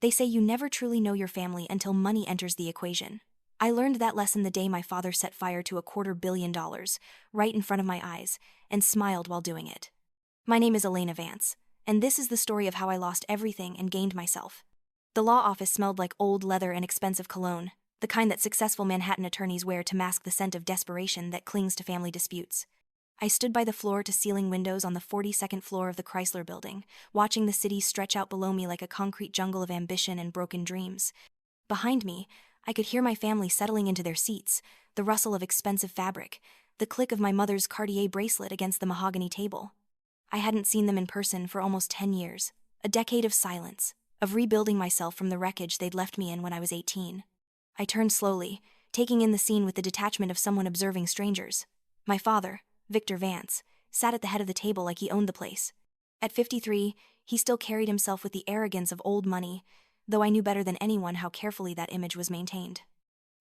They say you never truly know your family until money enters the equation. I learned that lesson the day my father set fire to $250 million, right in front of my eyes, and smiled while doing it. My name is Elena Vance, and this is the story of how I lost everything and gained myself. The law office smelled like old leather and expensive cologne, the kind that successful Manhattan attorneys wear to mask the scent of desperation that clings to family disputes. I stood by the floor-to-ceiling windows on the 42nd floor of the Chrysler Building, watching the city stretch out below me like a concrete jungle of ambition and broken dreams. Behind me, I could hear my family settling into their seats, the rustle of expensive fabric, the click of my mother's Cartier bracelet against the mahogany table. I hadn't seen them in person for almost 10 years, a decade of silence, of rebuilding myself from the wreckage they'd left me in when I was 18. I turned slowly, taking in the scene with the detachment of someone observing strangers. My father, Victor Vance, sat at the head of the table like he owned the place. At 53, he still carried himself with the arrogance of old money, though I knew better than anyone how carefully that image was maintained.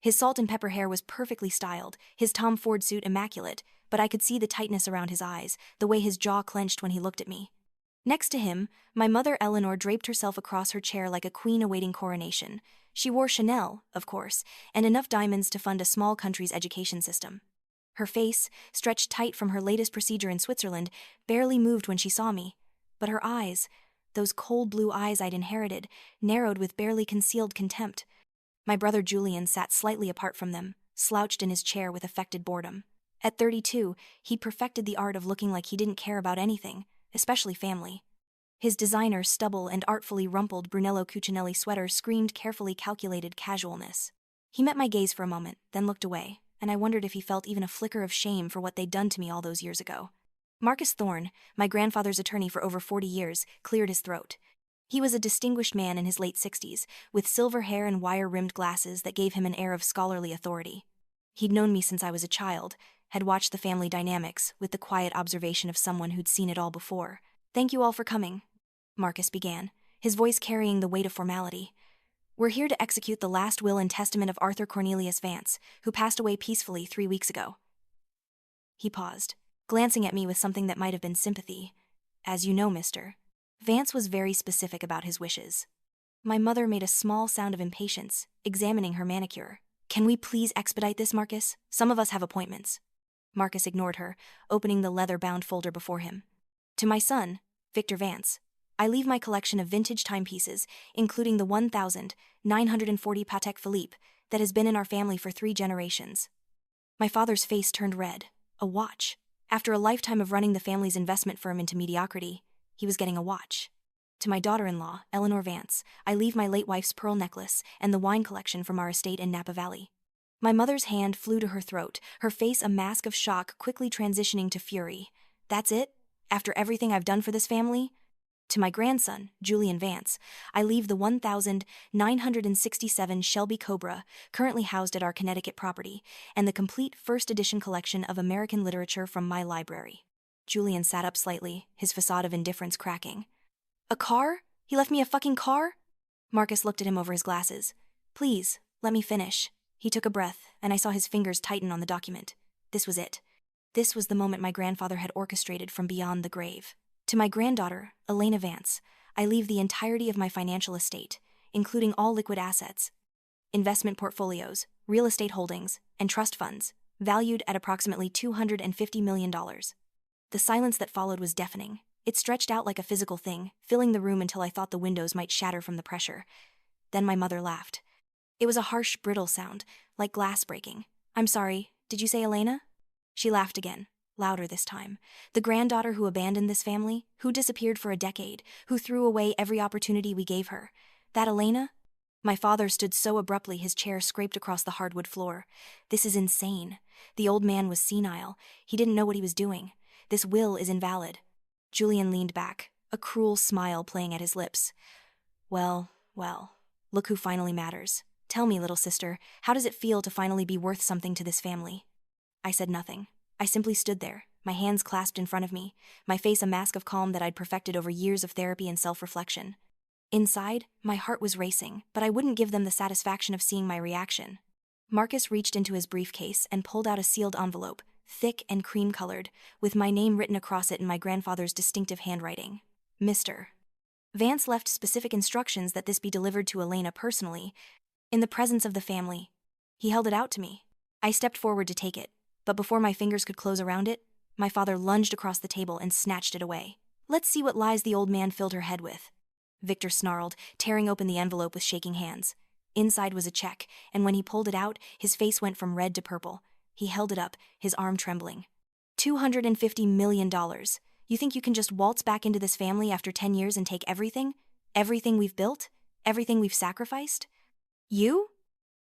His salt and pepper hair was perfectly styled, his Tom Ford suit immaculate, but I could see the tightness around his eyes, the way his jaw clenched when he looked at me. Next to him, my mother Eleanor draped herself across her chair like a queen awaiting coronation. She wore Chanel, of course, and enough diamonds to fund a small country's education system. Her face, stretched tight from her latest procedure in Switzerland, barely moved when she saw me. But her eyes, those cold blue eyes I'd inherited, narrowed with barely concealed contempt. My brother Julian sat slightly apart from them, slouched in his chair with affected boredom. At 32, he'd perfected the art of looking like he didn't care about anything, especially family. His designer, stubble, and artfully rumpled Brunello Cucinelli sweater screamed carefully calculated casualness. He met my gaze for a moment, then looked away, and I wondered if he felt even a flicker of shame for what they'd done to me all those years ago. Marcus Thorne, my grandfather's attorney for over 40 years, cleared his throat. He was a distinguished man in his late 60s, with silver hair and wire-rimmed glasses that gave him an air of scholarly authority. He'd known me since I was a child, had watched the family dynamics with the quiet observation of someone who'd seen it all before. "Thank you all for coming," Marcus began, his voice carrying the weight of formality. "We're here to execute the last will and testament of Arthur Cornelius Vance, who passed away peacefully 3 weeks ago." He paused, glancing at me with something that might have been sympathy. "As you know, mister, Vance was very specific about his wishes." My mother made a small sound of impatience, examining her manicure. "Can we please expedite this, Marcus? Some of us have appointments." Marcus ignored her, opening the leather-bound folder before him. "To my son, Victor Vance, I leave my collection of vintage timepieces, including the 1940 Patek Philippe that has been in our family for 3 generations." My father's face turned red. A watch. After a lifetime of running the family's investment firm into mediocrity, he was getting a watch. "To my daughter-in-law, Eleanor Vance, I leave my late wife's pearl necklace and the wine collection from our estate in Napa Valley." My mother's hand flew to her throat, her face a mask of shock quickly transitioning to fury. "That's it? After everything I've done for this family?" "To my grandson, Julian Vance, I leave the 1967 Shelby Cobra, currently housed at our Connecticut property, and the complete first edition collection of American literature from my library." Julian sat up slightly, his facade of indifference cracking. "A car? He left me a fucking car?" Marcus looked at him over his glasses. "Please, let me finish." He took a breath, and I saw his fingers tighten on the document. This was it. This was the moment my grandfather had orchestrated from beyond the grave. "To my granddaughter, Elena Vance, I leave the entirety of my financial estate, including all liquid assets, investment portfolios, real estate holdings, and trust funds, valued at approximately $250 million. The silence that followed was deafening. It stretched out like a physical thing, filling the room until I thought the windows might shatter from the pressure. Then my mother laughed. It was a harsh, brittle sound, like glass breaking. "I'm sorry, did you say Elena?" She laughed again, louder this time. "The granddaughter who abandoned this family, who disappeared for a decade, who threw away every opportunity we gave her. That Elena?" My father stood so abruptly his chair scraped across the hardwood floor. "This is insane. The old man was senile. He didn't know what he was doing. This will is invalid." Julian leaned back, a cruel smile playing at his lips. Well, look who finally matters. Tell me, little sister, how does it feel to finally be worth something to this family?" I said nothing. I simply stood there, my hands clasped in front of me, my face a mask of calm that I'd perfected over years of therapy and self-reflection. Inside, my heart was racing, but I wouldn't give them the satisfaction of seeing my reaction. Marcus reached into his briefcase and pulled out a sealed envelope, thick and cream-colored, with my name written across it in my grandfather's distinctive handwriting. "Mr. Vance left specific instructions that this be delivered to Elena personally, in the presence of the family. He held it out to me. I stepped forward to take it, but before my fingers could close around it, my father lunged across the table and snatched it away. Let's see what lies the old man filled her head with. Victor snarled, tearing open the envelope with shaking hands. Inside was a check, and when he pulled it out, his face went from red to purple. He held it up, his arm trembling. $250 million. You think you can just waltz back into this family after 10 years and take everything? Everything we've built? Everything we've sacrificed? You?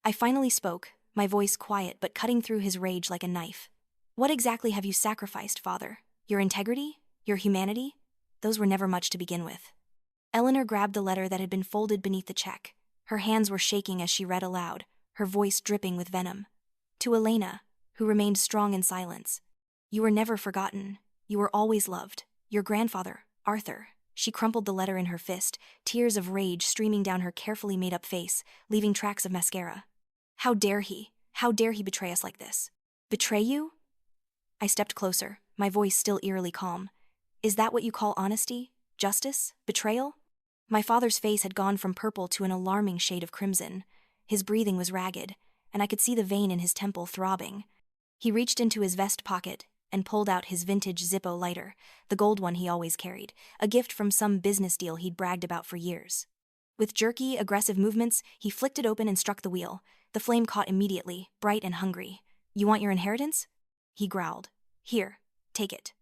I finally spoke, my voice quiet but cutting through his rage like a knife. What exactly have you sacrificed, Father? Your integrity? Your humanity? Those were never much to begin with. Eleanor grabbed the letter that had been folded beneath the check. Her hands were shaking as she read aloud, her voice dripping with venom. To Elena, who remained strong in silence. You were never forgotten. You were always loved. Your grandfather, Arthur. She crumpled the letter in her fist, tears of rage streaming down her carefully made-up face, leaving tracks of mascara. How dare he? How dare he betray us like this? Betray you? I stepped closer, my voice still eerily calm. Is that what you call honesty? Justice? Betrayal? My father's face had gone from purple to an alarming shade of crimson. His breathing was ragged, and I could see the vein in his temple throbbing. He reached into his vest pocket and pulled out his vintage Zippo lighter, the gold one he always carried, a gift from some business deal he'd bragged about for years. With jerky, aggressive movements, he flicked it open and struck the wheel. The flame caught immediately, bright and hungry. You want your inheritance? He growled. Here, take it.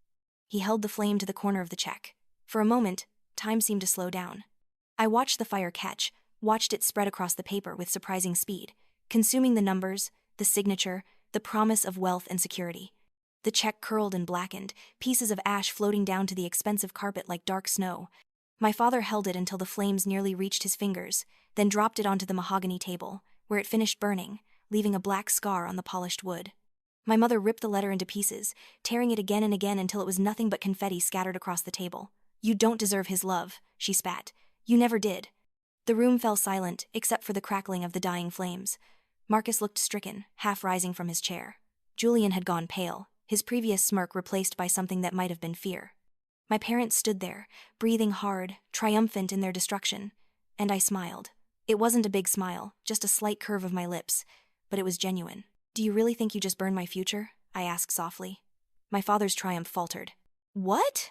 He held the flame to the corner of the check. For a moment, time seemed to slow down. I watched the fire catch, watched it spread across the paper with surprising speed, consuming the numbers, the signature, the promise of wealth and security. The check curled and blackened, pieces of ash floating down to the expensive carpet like dark snow. My father held it until the flames nearly reached his fingers, then dropped it onto the mahogany table, where it finished burning, leaving a black scar on the polished wood. My mother ripped the letter into pieces, tearing it again and again until it was nothing but confetti scattered across the table. You don't deserve his love, she spat. You never did. The room fell silent, except for the crackling of the dying flames. Marcus looked stricken, half rising from his chair. Julian had gone pale, his previous smirk replaced by something that might have been fear. My parents stood there, breathing hard, triumphant in their destruction, and I smiled. It wasn't a big smile, just a slight curve of my lips, but it was genuine. Do you really think you just burned my future? I asked softly. My father's triumph faltered. What?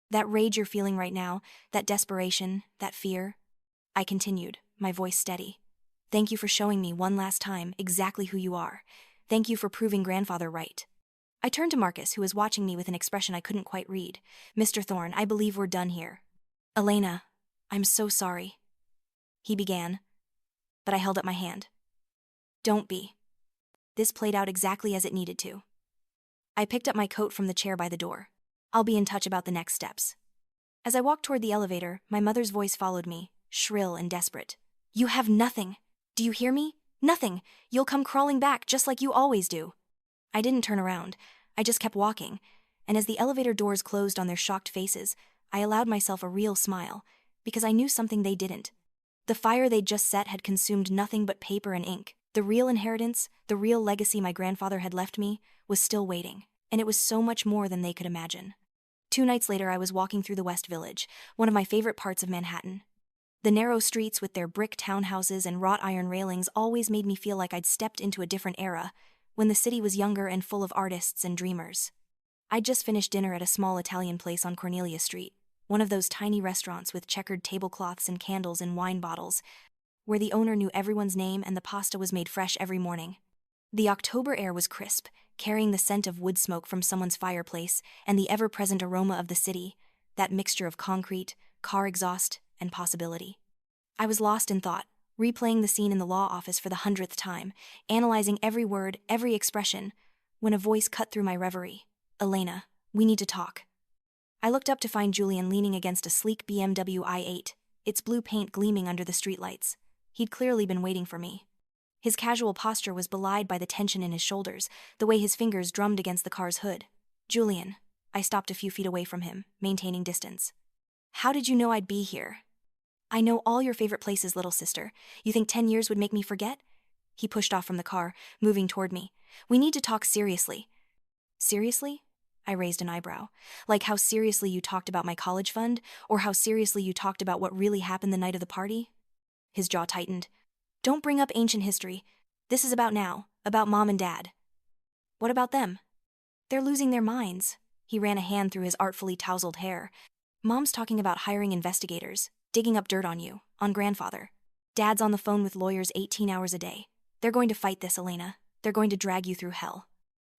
That rage you're feeling right now, that desperation, that fear? I continued, my voice steady. Thank you for showing me one last time exactly who you are. Thank you for proving grandfather right. I turned to Marcus, who was watching me with an expression I couldn't quite read. Mr. Thorne, I believe we're done here. Elena, I'm so sorry. He began, but I held up my hand. Don't be. This played out exactly as it needed to. I picked up my coat from the chair by the door. I'll be in touch about the next steps. As I walked toward the elevator, my mother's voice followed me, shrill and desperate. You have nothing. Do you hear me? Nothing. You'll come crawling back just like you always do. I didn't turn around. I just kept walking, and as the elevator doors closed on their shocked faces, I allowed myself a real smile, because I knew something they didn't. The fire they'd just set had consumed nothing but paper and ink. The real inheritance, the real legacy my grandfather had left me, was still waiting, and it was so much more than they could imagine. 2 nights later, I was walking through the West Village, one of my favorite parts of Manhattan. The narrow streets with their brick townhouses and wrought iron railings always made me feel like I'd stepped into a different era, when the city was younger and full of artists and dreamers. I'd just finished dinner at a small Italian place on Cornelia Street, one of those tiny restaurants with checkered tablecloths and candles in wine bottles, where the owner knew everyone's name and the pasta was made fresh every morning. The October air was crisp, carrying the scent of wood smoke from someone's fireplace and the ever-present aroma of the city, that mixture of concrete, car exhaust, and possibility. I was lost in thought, replaying the scene in the law office for the 100th time, analyzing every word, every expression, when a voice cut through my reverie. Elena, we need to talk. I looked up to find Julian leaning against a sleek BMW i8, its blue paint gleaming under the streetlights. He'd clearly been waiting for me. His casual posture was belied by the tension in his shoulders, the way his fingers drummed against the car's hood. Julian, I stopped a few feet away from him, maintaining distance. How did you know I'd be here? I know all your favorite places, little sister. You think 10 years would make me forget? He pushed off from the car, moving toward me. We need to talk seriously. Seriously? I raised an eyebrow. Like how seriously you talked about my college fund, or how seriously you talked about what really happened the night of the party? His jaw tightened. Don't bring up ancient history. This is about now, about Mom and Dad. What about them? They're losing their minds. He ran a hand through his artfully tousled hair. Mom's talking about hiring investigators, digging up dirt on you, on Grandfather. Dad's on the phone with lawyers 18 hours a day. They're going to fight this, Elena. They're going to drag you through hell.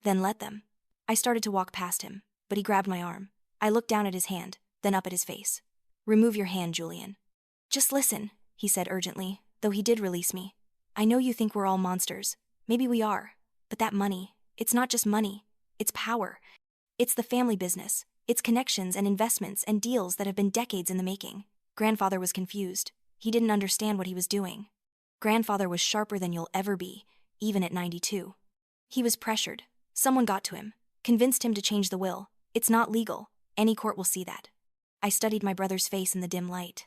Then let them. I started to walk past him, but he grabbed my arm. I looked down at his hand, then up at his face. Remove your hand, Julian. Just listen, he said urgently, though he did release me. I know you think we're all monsters. Maybe we are. But that money, it's not just money. It's power. It's the family business. It's connections and investments and deals that have been decades in the making. Grandfather was confused. He didn't understand what he was doing. Grandfather was sharper than you'll ever be, even at 92. He was pressured. Someone got to him, convinced him to change the will. It's not legal. Any court will see that. I studied my brother's face in the dim light.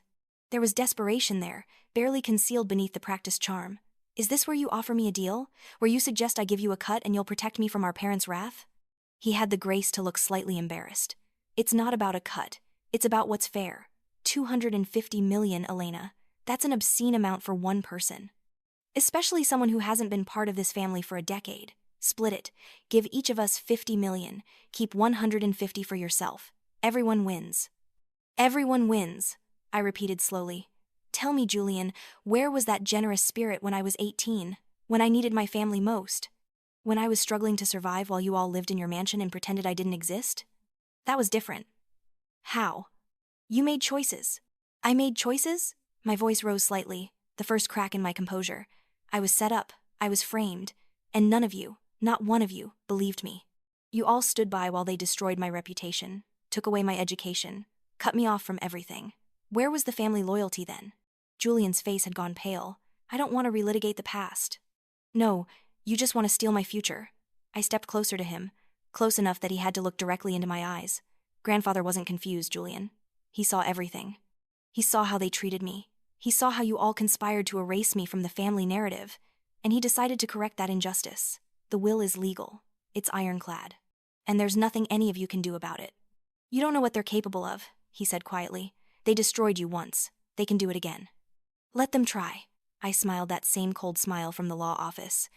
There was desperation there, barely concealed beneath the practiced charm. Is this where you offer me a deal? Where you suggest I give you a cut and you'll protect me from our parents' wrath? He had the grace to look slightly embarrassed. It's not about a cut. It's about what's fair. 250 million, Elena. That's an obscene amount for one person. Especially someone who hasn't been part of this family for a decade. Split it. Give each of us 50 million. Keep 150 for yourself. Everyone wins. Everyone wins, I repeated slowly. Tell me, Julian, where was that generous spirit when I was 18, when I needed my family most? When I was struggling to survive while you all lived in your mansion and pretended I didn't exist? That was different. How? You made choices. I made choices? My voice rose slightly, the first crack in my composure. I was set up, I was framed, and none of you, not one of you, believed me. You all stood by while they destroyed my reputation, took away my education, cut me off from everything. Where was the family loyalty then? Julian's face had gone pale. I don't want to relitigate the past. No, you just want to steal my future. I stepped closer to him, close enough that he had to look directly into my eyes. Grandfather wasn't confused, Julian. He saw everything. He saw how they treated me. He saw how you all conspired to erase me from the family narrative, and he decided to correct that injustice. The will is legal. It's ironclad. And there's nothing any of you can do about it. You don't know what they're capable of, he said quietly. They destroyed you once. They can do it again. Let them try. I smiled that same cold smile from the law office.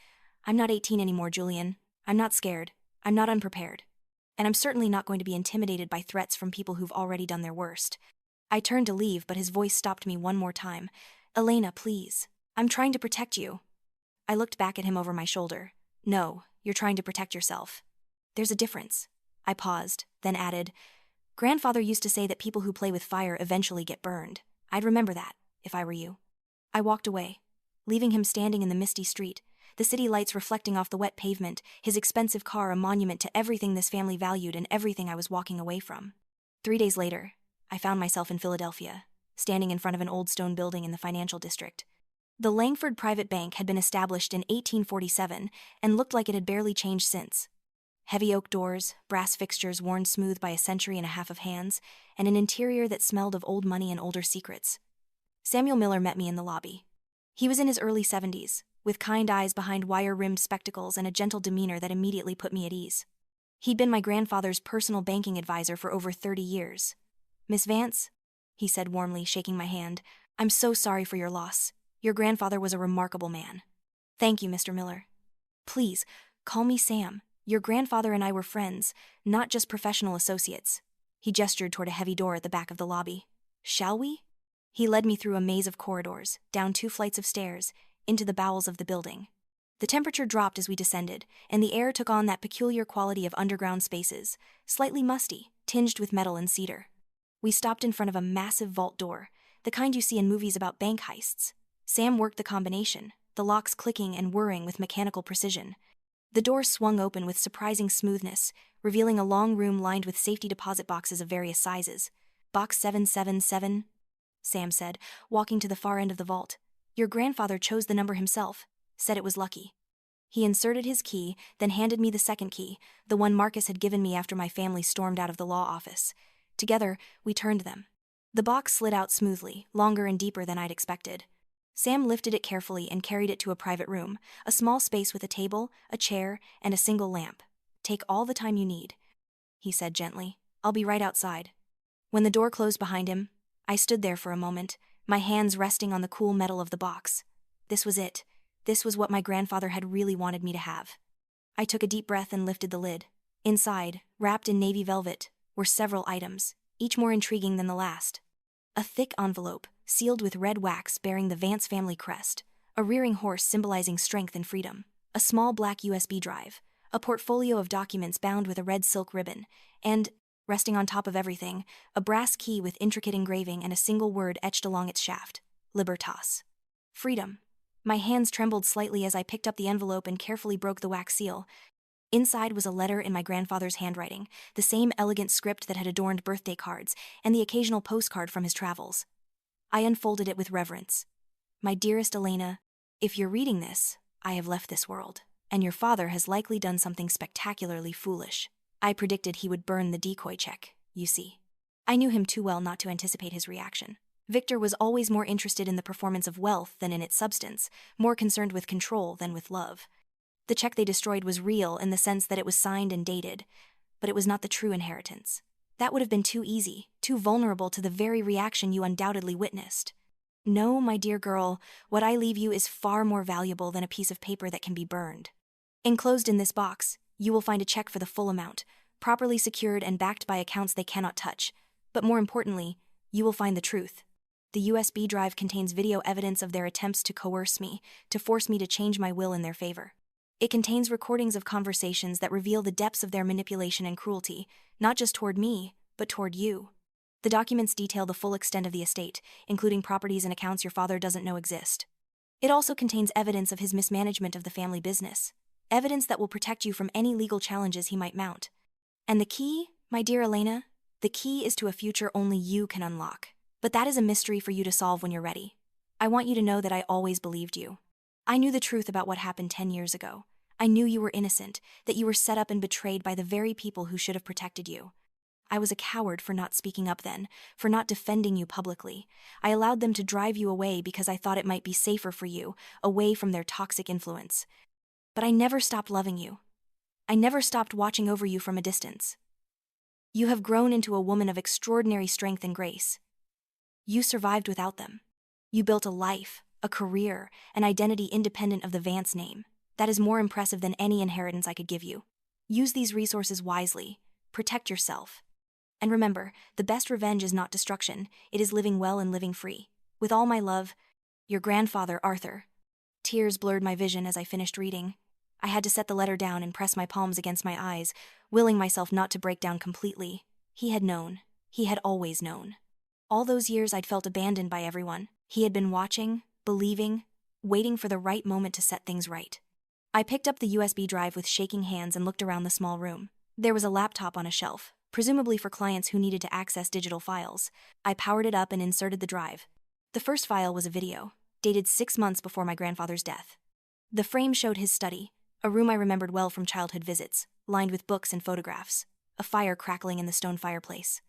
I'm not 18 anymore, Julian. I'm not scared. I'm not unprepared. And I'm certainly not going to be intimidated by threats from people who've already done their worst. I turned to leave, but his voice stopped me one more time. Elena, please. I'm trying to protect you. I looked back at him over my shoulder. No, you're trying to protect yourself. There's a difference. I paused, then added, Grandfather used to say that people who play with fire eventually get burned. I'd remember that, if I were you. I walked away, leaving him standing in the misty street, the city lights reflecting off the wet pavement, his expensive car a monument to everything this family valued and everything I was walking away from. 3 days later, I found myself in Philadelphia, standing in front of an old stone building in the financial district. The Langford Private Bank had been established in 1847 and looked like it had barely changed since. Heavy oak doors, brass fixtures worn smooth by a century and a half of hands, and an interior that smelled of old money and older secrets. Samuel Miller met me in the lobby. He was in his early 70s, with kind eyes behind wire-rimmed spectacles and a gentle demeanor that immediately put me at ease. He'd been my grandfather's personal banking advisor for over 30 years. Miss Vance, he said warmly, shaking my hand, I'm so sorry for your loss. Your grandfather was a remarkable man. Thank you, Mr. Miller. Please, call me Sam. Your grandfather and I were friends, not just professional associates. He gestured toward a heavy door at the back of the lobby. Shall we? He led me through a maze of corridors, down 2 flights of stairs, into the bowels of the building. The temperature dropped as we descended, and the air took on that peculiar quality of underground spaces, slightly musty, tinged with metal and cedar. We stopped in front of a massive vault door, the kind you see in movies about bank heists. Sam worked the combination, the locks clicking and whirring with mechanical precision. The door swung open with surprising smoothness, revealing a long room lined with safety deposit boxes of various sizes. Box 777, Sam said, walking to the far end of the vault. Your grandfather chose the number himself, said it was lucky. He inserted his key, then handed me the second key, the one Marcus had given me after my family stormed out of the law office. Together, we turned them. The box slid out smoothly, longer and deeper than I'd expected. Sam lifted it carefully and carried it to a private room, a small space with a table, a chair, and a single lamp. Take all the time you need. he said gently. I'll be right outside. When the door closed behind him, I stood there for a moment, my hands resting on the cool metal of the box. This was it. This was what my grandfather had really wanted me to have. I took a deep breath and lifted the lid. Inside, wrapped in navy velvet, were several items, each more intriguing than the last. A thick envelope, sealed with red wax bearing the Vance family crest, a rearing horse symbolizing strength and freedom, a small black USB drive, a portfolio of documents bound with a red silk ribbon, and, resting on top of everything, a brass key with intricate engraving and a single word etched along its shaft: Libertas. Freedom. My hands trembled slightly as I picked up the envelope and carefully broke the wax seal. Inside was a letter in my grandfather's handwriting, the same elegant script that had adorned birthday cards, and the occasional postcard from his travels. I unfolded it with reverence. My dearest Elena, if you're reading this, I have left this world, and your father has likely done something spectacularly foolish. I predicted he would burn the decoy check, you see. I knew him too well not to anticipate his reaction. Victor was always more interested in the performance of wealth than in its substance, more concerned with control than with love. The check they destroyed was real in the sense that it was signed and dated, but it was not the true inheritance. That would have been too easy, too vulnerable to the very reaction you undoubtedly witnessed. No, my dear girl, what I leave you is far more valuable than a piece of paper that can be burned. Enclosed in this box, you will find a check for the full amount, properly secured and backed by accounts they cannot touch. But more importantly, you will find the truth. The USB drive contains video evidence of their attempts to coerce me, to force me to change my will in their favor. It contains recordings of conversations that reveal the depths of their manipulation and cruelty, not just toward me, but toward you. The documents detail the full extent of the estate, including properties and accounts your father doesn't know exist. It also contains evidence of his mismanagement of the family business, evidence that will protect you from any legal challenges he might mount. And the key, my dear Elena, the key is to a future only you can unlock. But that is a mystery for you to solve when you're ready. I want you to know that I always believed you. I knew the truth about what happened 10 years ago. I knew you were innocent, that you were set up and betrayed by the very people who should have protected you. I was a coward for not speaking up then, for not defending you publicly. I allowed them to drive you away because I thought it might be safer for you, away from their toxic influence. But I never stopped loving you. I never stopped watching over you from a distance. You have grown into a woman of extraordinary strength and grace. You survived without them. You built a life, a career, an identity independent of the Vance name. That is more impressive than any inheritance I could give you. Use these resources wisely. Protect yourself. And remember, the best revenge is not destruction, it is living well and living free. With all my love, your grandfather, Arthur. Tears blurred my vision as I finished reading. I had to set the letter down and press my palms against my eyes, willing myself not to break down completely. He had known. He had always known. All those years I'd felt abandoned by everyone. He had been watching, believing, waiting for the right moment to set things right. I picked up the USB drive with shaking hands and looked around the small room. There was a laptop on a shelf, presumably for clients who needed to access digital files. I powered it up and inserted the drive. The first file was a video, dated 6 months before my grandfather's death. The frame showed his study, a room I remembered well from childhood visits, lined with books and photographs, a fire crackling in the stone fireplace.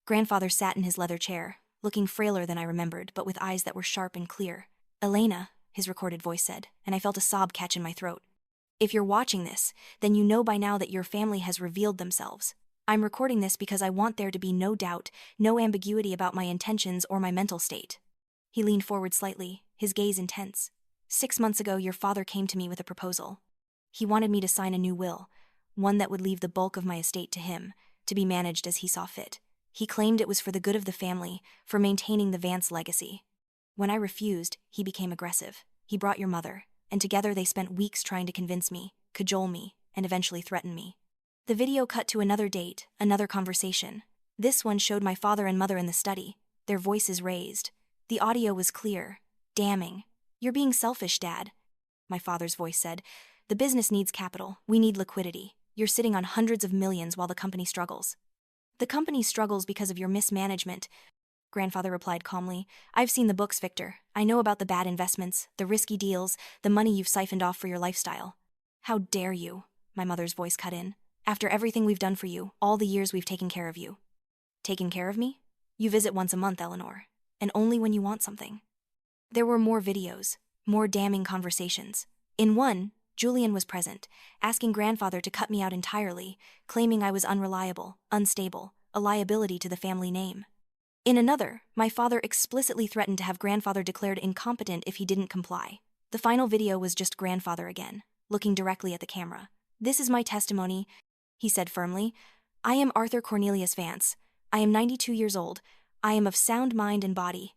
Grandfather sat in his leather chair, looking frailer than I remembered, but with eyes that were sharp and clear. "Elena," his recorded voice said, and I felt a sob catch in my throat. "If you're watching this, then you know by now that your family has revealed themselves. I'm recording this because I want there to be no doubt, no ambiguity about my intentions or my mental state." He leaned forward slightly, his gaze intense. "6 months ago, your father came to me with a proposal. He wanted me to sign a new will, one that would leave the bulk of my estate to him, to be managed as he saw fit. He claimed it was for the good of the family, for maintaining the Vance legacy. When I refused, he became aggressive. He brought your mother, and together they spent weeks trying to convince me, cajole me, and eventually threaten me." The video cut to another date, another conversation. This one showed my father and mother in the study, their voices raised. The audio was clear, damning. "You're being selfish, Dad," my father's voice said. "The business needs capital. We need liquidity. You're sitting on hundreds of millions while the company struggles." "The company struggles because of your mismanagement," Grandfather replied calmly. "I've seen the books, Victor. I know about the bad investments, the risky deals, the money you've siphoned off for your lifestyle." "How dare you?" my mother's voice cut in. "After everything we've done for you, all the years we've taken care of you." "Taken care of me? You visit once a month, Eleanor, and only when you want something." There were more videos, more damning conversations. In one, Julian was present, asking grandfather to cut me out entirely, claiming I was unreliable, unstable, a liability to the family name. In another, my father explicitly threatened to have grandfather declared incompetent if he didn't comply. The final video was just grandfather again, looking directly at the camera. "This is my testimony," he said firmly. "I am Arthur Cornelius Vance. I am 92 years old. I am of sound mind and body.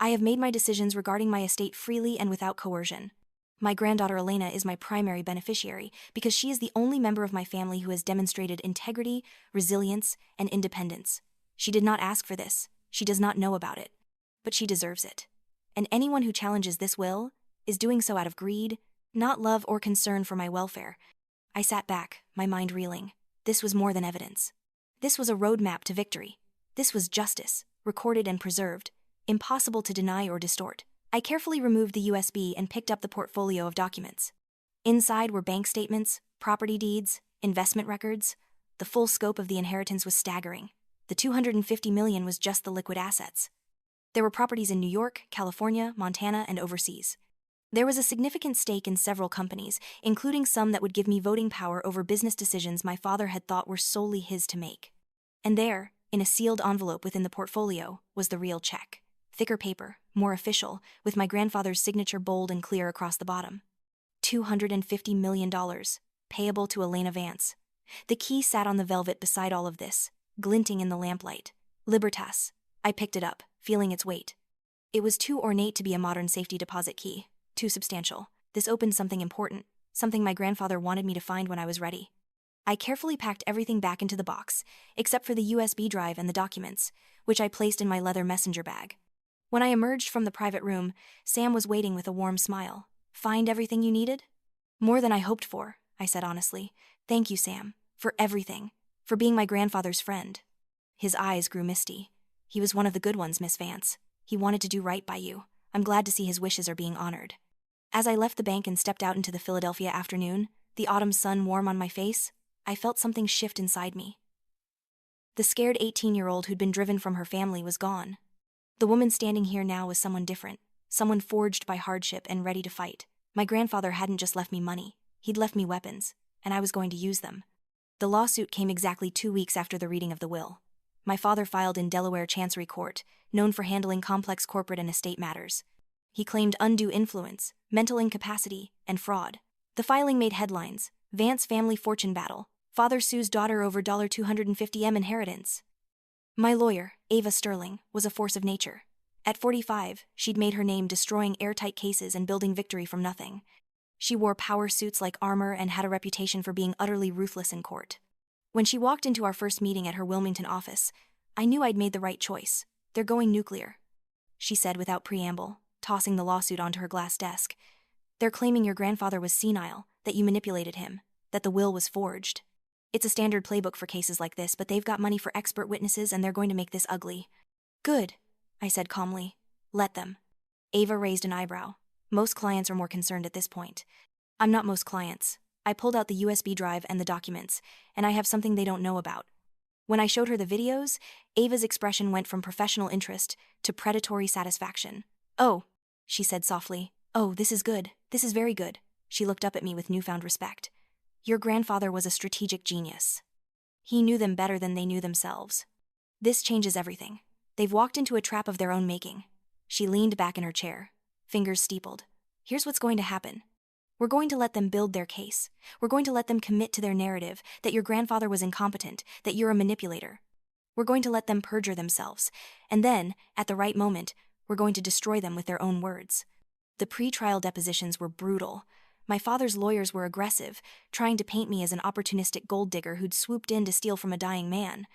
I have made my decisions regarding my estate freely and without coercion. My granddaughter Elena is my primary beneficiary because she is the only member of my family who has demonstrated integrity, resilience, and independence. She did not ask for this. She does not know about it. But she deserves it. And anyone who challenges this will is doing so out of greed, not love or concern for my welfare." I sat back, my mind reeling. This was more than evidence. This was a roadmap to victory. This was justice, recorded and preserved, impossible to deny or distort. I carefully removed the USB and picked up the portfolio of documents. Inside were bank statements, property deeds, investment records. The full scope of the inheritance was staggering. The $250 million was just the liquid assets. There were properties in New York, California, Montana, and overseas. There was a significant stake in several companies, including some that would give me voting power over business decisions my father had thought were solely his to make. And there, in a sealed envelope within the portfolio, was the real check. Thicker paper, more official, with my grandfather's signature bold and clear across the bottom. $250 million, payable to Elena Vance. The key sat on the velvet beside all of this, glinting in the lamplight. Libertas. I picked it up, feeling its weight. It was too ornate to be a modern safety deposit key, too substantial. This opened something important, something my grandfather wanted me to find when I was ready. I carefully packed everything back into the box, except for the USB drive and the documents, which I placed in my leather messenger bag. When I emerged from the private room, Sam was waiting with a warm smile. "Find everything you needed?" "More than I hoped for," I said honestly. "Thank you, Sam, for everything, for being my grandfather's friend." His eyes grew misty. "He was one of the good ones, Miss Vance. He wanted to do right by you. I'm glad to see his wishes are being honored." As I left the bank and stepped out into the Philadelphia afternoon, the autumn sun warm on my face, I felt something shift inside me. The scared 18-year-old who'd been driven from her family was gone. The woman standing here now was someone different, someone forged by hardship and ready to fight. My grandfather hadn't just left me money, he'd left me weapons, and I was going to use them. The lawsuit came exactly 2 weeks after the reading of the will. My father filed in Delaware Chancery Court, known for handling complex corporate and estate matters. He claimed undue influence, mental incapacity, and fraud. The filing made headlines: Vance family fortune battle. Father sues daughter over $250M inheritance. My lawyer, Ava Sterling, was a force of nature. At 45, she'd made her name destroying airtight cases and building victory from nothing. She wore power suits like armor and had a reputation for being utterly ruthless in court. When she walked into our first meeting at her Wilmington office, I knew I'd made the right choice. "They're going nuclear," she said without preamble, tossing the lawsuit onto her glass desk. "They're claiming your grandfather was senile, that you manipulated him, that the will was forged. It's a standard playbook for cases like this, but they've got money for expert witnesses and they're going to make this ugly." "Good," I said calmly. "Let them." Ava raised an eyebrow. Most clients are more concerned at this point. "I'm not most clients. I pulled out the USB drive and the documents, and I have something they don't know about." When I showed her the videos, Ava's expression went from professional interest to predatory satisfaction. "Oh," she said softly. "Oh, this is good. This is very good." She looked up at me with newfound respect. "Your grandfather was a strategic genius. He knew them better than they knew themselves. This changes everything. They've walked into a trap of their own making." She leaned back in her chair, fingers steepled. "Here's what's going to happen. We're going to let them build their case. We're going to let them commit to their narrative that your grandfather was incompetent, that you're a manipulator. We're going to let them perjure themselves. And then, at the right moment, we're going to destroy them with their own words." The pre-trial depositions were brutal. My father's lawyers were aggressive, trying to paint me as an opportunistic gold digger who'd swooped in to steal from a dying man.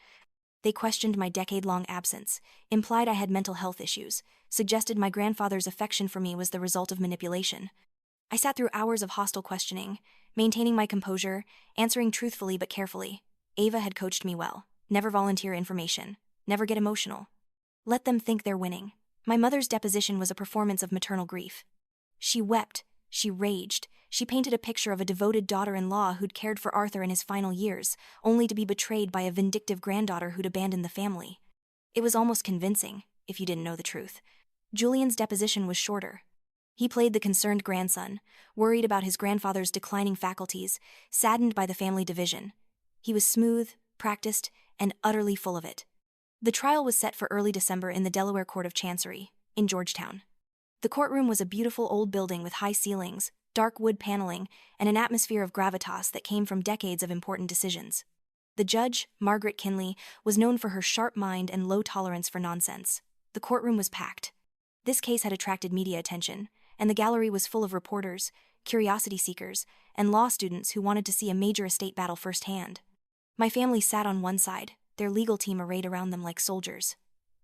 They questioned my decade-long absence, implied I had mental health issues, suggested my grandfather's affection for me was the result of manipulation. I sat through hours of hostile questioning, maintaining my composure, answering truthfully but carefully. Ava had coached me well. Never volunteer information. Never get emotional. Let them think they're winning. My mother's deposition was a performance of maternal grief. She wept. She raged. She painted a picture of a devoted daughter-in-law who'd cared for Arthur in his final years, only to be betrayed by a vindictive granddaughter who'd abandoned the family. It was almost convincing, if you didn't know the truth. Julian's deposition was shorter. He played the concerned grandson, worried about his grandfather's declining faculties, saddened by the family division. He was smooth, practiced, and utterly full of it. The trial was set for early December in the Delaware Court of Chancery, in Georgetown. The courtroom was a beautiful old building with high ceilings, dark wood paneling, and an atmosphere of gravitas that came from decades of important decisions. The judge, Margaret Kinley, was known for her sharp mind and low tolerance for nonsense. The courtroom was packed. This case had attracted media attention, and the gallery was full of reporters, curiosity seekers, and law students who wanted to see a major estate battle firsthand. My family sat on one side, their legal team arrayed around them like soldiers.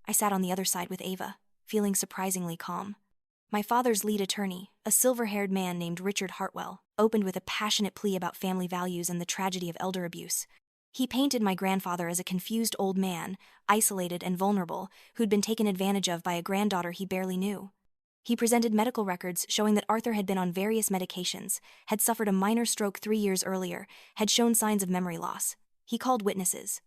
I sat on the other side with Ava, feeling surprisingly calm. My father's lead attorney, a silver-haired man named Richard Hartwell, opened with a passionate plea about family values and the tragedy of elder abuse. He painted my grandfather as a confused old man, isolated and vulnerable, who'd been taken advantage of by a granddaughter he barely knew. He presented medical records showing that Arthur had been on various medications, had suffered a minor stroke 3 years earlier, had shown signs of memory loss. He called witnesses.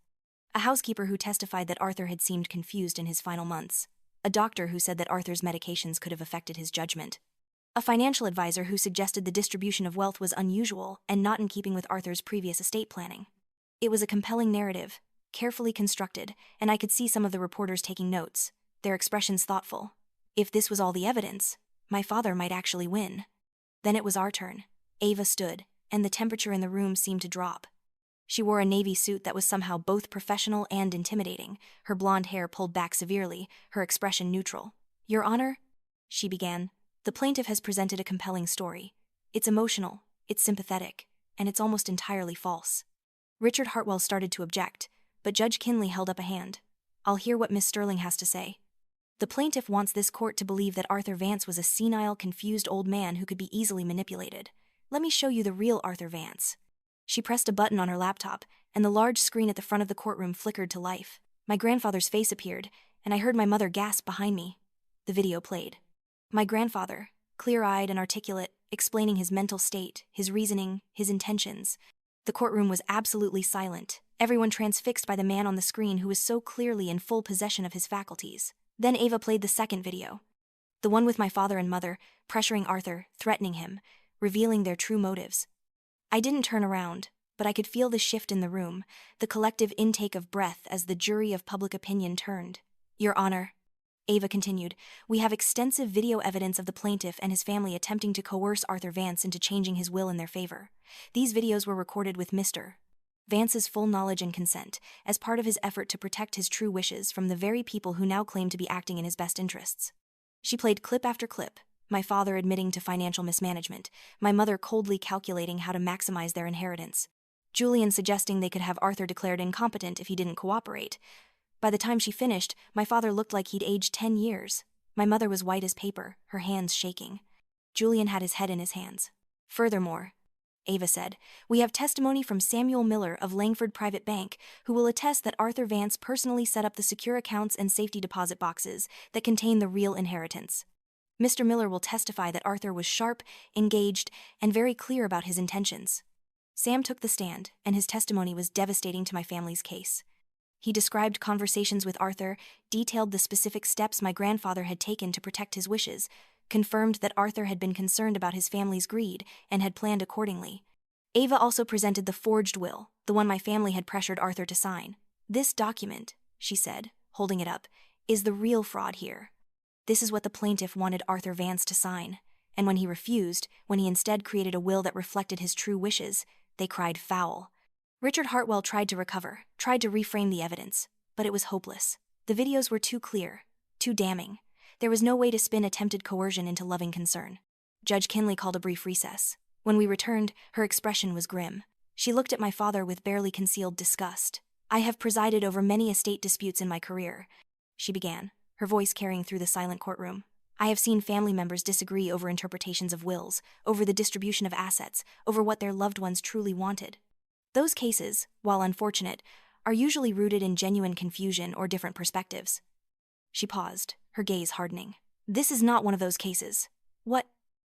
A housekeeper who testified that Arthur had seemed confused in his final months. A doctor who said that Arthur's medications could have affected his judgment. A financial advisor who suggested the distribution of wealth was unusual and not in keeping with Arthur's previous estate planning. It was a compelling narrative, carefully constructed, and I could see some of the reporters taking notes, their expressions thoughtful. If this was all the evidence, my father might actually win. Then it was our turn. Ava stood, and the temperature in the room seemed to drop. She wore a navy suit that was somehow both professional and intimidating, her blonde hair pulled back severely, her expression neutral. "Your Honor," she began, "the plaintiff has presented a compelling story. It's emotional, it's sympathetic, and it's almost entirely false." Richard Hartwell started to object, but Judge Kinley held up a hand. "I'll hear what Miss Sterling has to say. The plaintiff wants this court to believe that Arthur Vance was a senile, confused old man who could be easily manipulated. Let me show you the real Arthur Vance." She pressed a button on her laptop, and the large screen at the front of the courtroom flickered to life. My grandfather's face appeared, and I heard my mother gasp behind me. The video played. My grandfather, clear-eyed and articulate, explaining his mental state, his reasoning, his intentions. The courtroom was absolutely silent, everyone transfixed by the man on the screen who was so clearly in full possession of his faculties. Then Ava played the second video. The one with my father and mother, pressuring Arthur, threatening him, revealing their true motives. I didn't turn around, but I could feel the shift in the room, the collective intake of breath as the jury of public opinion turned. "Your Honor," Ava continued, "we have extensive video evidence of the plaintiff and his family attempting to coerce Arthur Vance into changing his will in their favor. These videos were recorded with Mr. Vance's full knowledge and consent, as part of his effort to protect his true wishes from the very people who now claim to be acting in his best interests." She played clip after clip, my father admitting to financial mismanagement, my mother coldly calculating how to maximize their inheritance, Julian suggesting they could have Arthur declared incompetent if he didn't cooperate. By the time she finished, my father looked like he'd aged 10 years. My mother was white as paper, her hands shaking. Julian had his head in his hands. "Furthermore," Ava said, "we have testimony from Samuel Miller of Langford Private Bank, who will attest that Arthur Vance personally set up the secure accounts and safety deposit boxes that contain the real inheritance. Mr. Miller will testify that Arthur was sharp, engaged, and very clear about his intentions." Sam took the stand, and his testimony was devastating to my family's case. He described conversations with Arthur, detailed the specific steps my grandfather had taken to protect his wishes, confirmed that Arthur had been concerned about his family's greed and had planned accordingly. Ava also presented the forged will, the one my family had pressured Arthur to sign. "This document," she said, holding it up, "is the real fraud here. This is what the plaintiff wanted Arthur Vance to sign, and when he refused, when he instead created a will that reflected his true wishes, they cried foul." Richard Hartwell tried to recover, tried to reframe the evidence, but it was hopeless. The videos were too clear, too damning. There was no way to spin attempted coercion into loving concern. Judge Kinley called a brief recess. When we returned, her expression was grim. She looked at my father with barely concealed disgust. "I have presided over many estate disputes in my career," she began, her voice carrying through the silent courtroom. "I have seen family members disagree over interpretations of wills, over the distribution of assets, over what their loved ones truly wanted. Those cases, while unfortunate, are usually rooted in genuine confusion or different perspectives." She paused, her gaze hardening. "This is not one of those cases. What